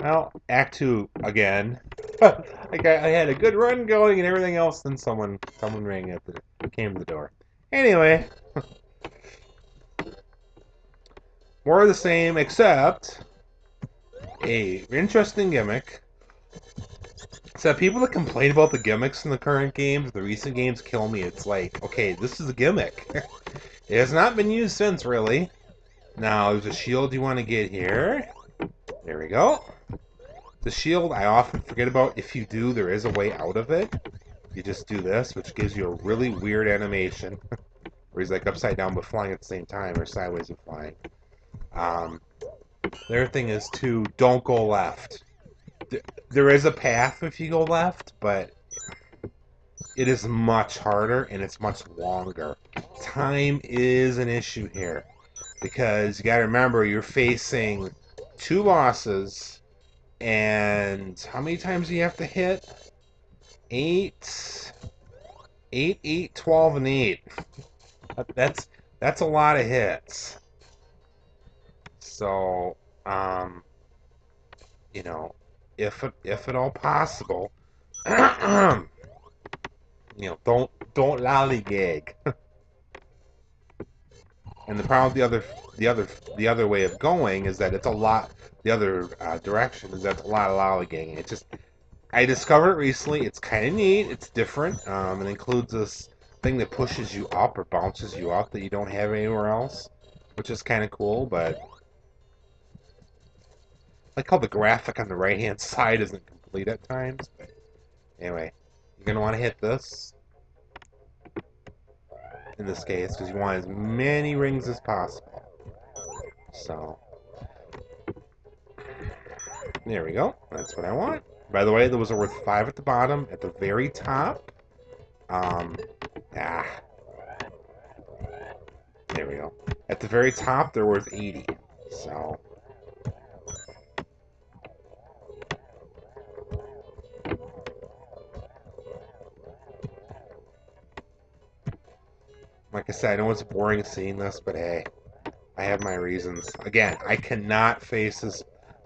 Well, Act 2 again. I had a good run going and everything else, then someone rang at the came to the door. Anyway, more of the same, except a interesting gimmick. So people that complain about the gimmicks in the current games, the recent games, kill me. It's like, okay, this is a gimmick. It has not been used since, really. Now, there's a shield you want to get here. There we go. The shield I often forget about. If you do, there is a way out of it. You just do this, which gives you a really weird animation. Where he's like upside down but flying at the same time, or sideways and flying. Um, the other thing is, too, don't go left. There is a path if you go left, but it is much harder and it's much longer. Time is an issue here because you got to remember you're facing two bosses, and how many times do you have to hit? 8, 8, 8, 12, and 8. That's a lot of hits. So, um, you know, if at all possible, don't lollygag. And the problem with the other way of going is that it's a lot. The other direction is that it's a lot of lollygagging. It just I discovered it recently. It's kind of neat. It's different. It includes this thing that pushes you up or bounces you up that you don't have anywhere else, which is kind of cool. But I like how the graphic on the right hand side isn't complete at times. But anyway, you're gonna want to hit this in this case because you want as many rings as possible. So there we go. That's what I want. By the way, there was a worth 5 at the bottom. At the very top, um, ah, there we go. At the very top, they're worth 80. So, like I said, I know it's boring seeing this, but hey, I have my reasons. Again, I cannot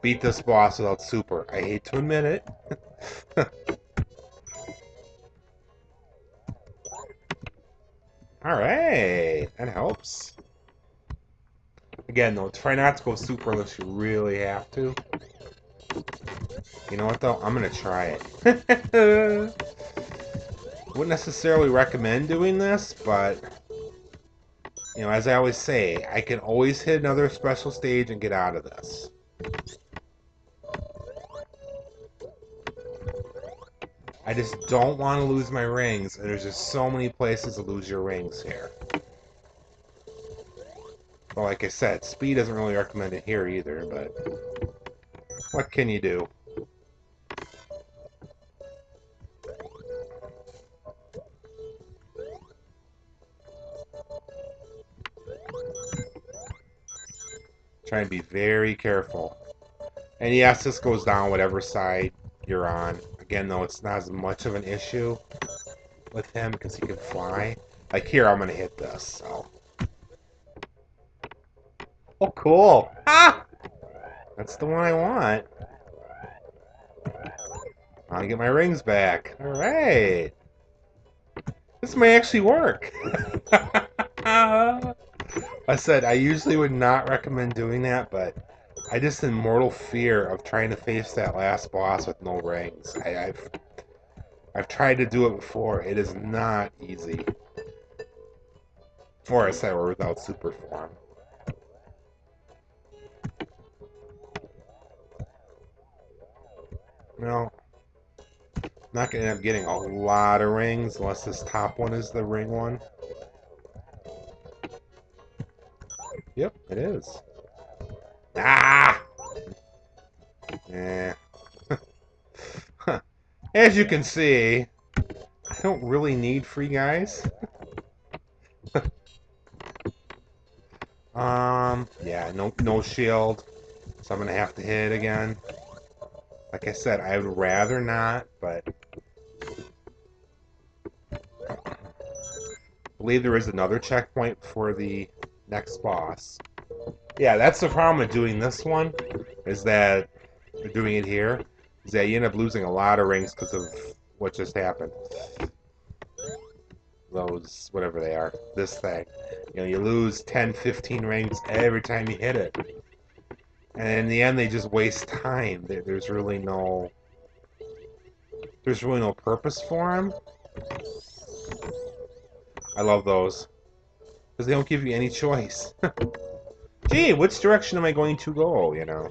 beat this boss without super. I hate to admit it. Alright, that helps. Again, though, try not to go super unless you really have to. You know what, though? I'm going to try it. Wouldn't necessarily recommend doing this, but, as I always say, I can always hit another special stage and get out of this. I just don't want to lose my rings, and there's just so many places to lose your rings here. Well, like I said, speed doesn't really recommend it here either, but what can you do? Try and be very careful. And yes, this goes down whatever side you're on. Again, though, it's not as much of an issue with him because he can fly. Like here, I'm going to hit this, so. Oh, cool. Ah! That's the one I want. I'll get my rings back. All right. This may actually work. I said I usually would not recommend doing that, but I just in mortal fear of trying to face that last boss with no rings. I've tried to do it before. It is not easy. Or I said, or without super form. No, not gonna end up getting a lot of rings unless this top one is the ring one. Yep, it is. Ah! Eh. As you can see, I don't really need free guys. Yeah, no shield, so I'm gonna have to hit it again. Like I said, I would rather not, but I believe there is another checkpoint for the next boss. Yeah, that's the problem with doing this one, is that doing it here is that you end up losing a lot of rings because of what just happened. Those, whatever they are, this thing. You know, you lose 10, 15 rings every time you hit it. And in the end, they just waste time. There's really no purpose for them. I love those. Because they don't give you any choice. Gee, which direction am I going to go, you know?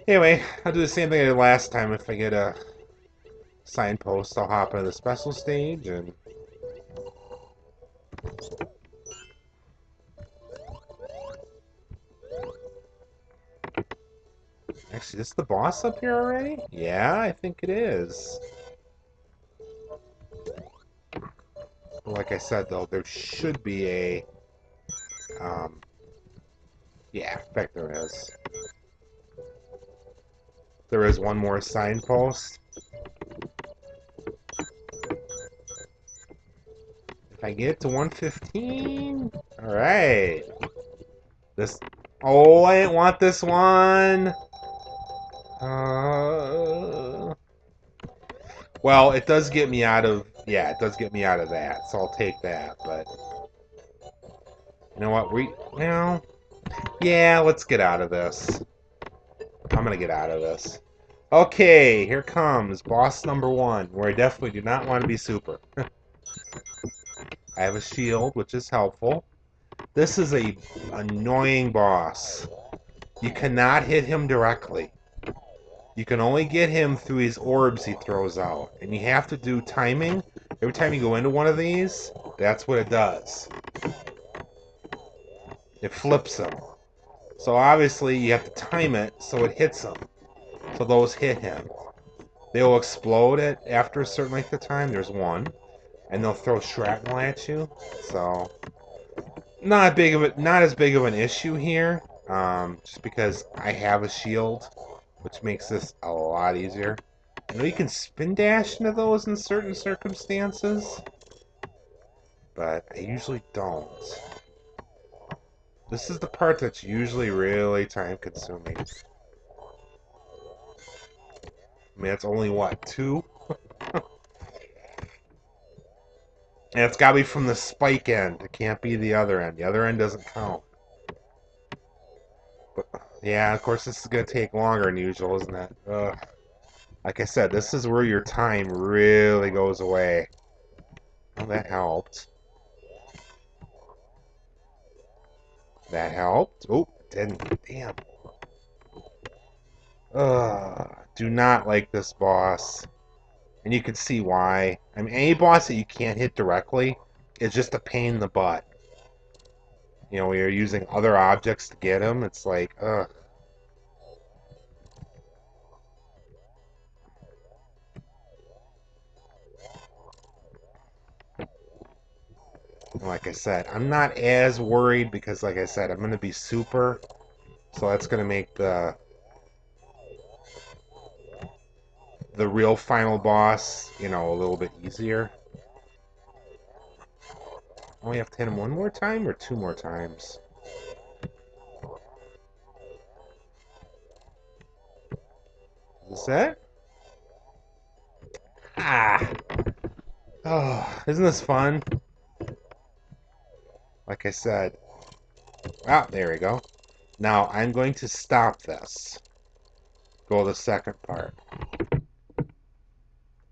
Anyway, I'll do the same thing I did last time. If I get a signpost, I'll hop into the special stage and... Actually, is this the boss up here already? Yeah, I think it is. Like I said, though, there should be a... yeah, in fact there is. There is one more signpost. If I get to 115... Alright. This... Oh, I didn't want this one! Well, it does get me out of... Yeah, it does get me out of that, so I'll take that, but... You know what, Well... Yeah, let's get out of this. I'm gonna get out of this. Okay, here comes boss number 1, where I definitely do not want to be super. I have a shield, which is helpful. This is a annoying boss. You cannot hit him directly. You can only get him through his orbs he throws out. And you have to do timing. Every time you go into one of these, that's what it does. It flips him. So obviously you have to time it so it hits him. So those hit him. They will explode it after a certain length of time. There's one. And they'll throw shrapnel at you. So not as big of an issue here. Just because I have a shield, which makes this a lot easier. I know you can spin dash into those in certain circumstances, but I usually don't. This is the part that's usually really time consuming. I mean, it's only, what, 2? And it's gotta be from the spike end. It can't be the other end. The other end doesn't count. But, yeah, of course, this is gonna take longer than usual, isn't it? Ugh. Like I said, this is where your time really goes away. Well, that helped. That helped. Oh, didn't. Damn. Ugh. Do not like this boss. And you can see why. I mean, any boss that you can't hit directly is just a pain in the butt. You know, when you're using other objects to get him, it's like, ugh. Like I said, I'm not as worried because, like I said, I'm going to be super. So that's going to make the real final boss, you know, a little bit easier. Only have to hit him one more time or 2 more times? Is that? Ah! Oh, isn't this fun? Like I said. Ah, there we go. Now, I'm going to stop this. Go to the second part.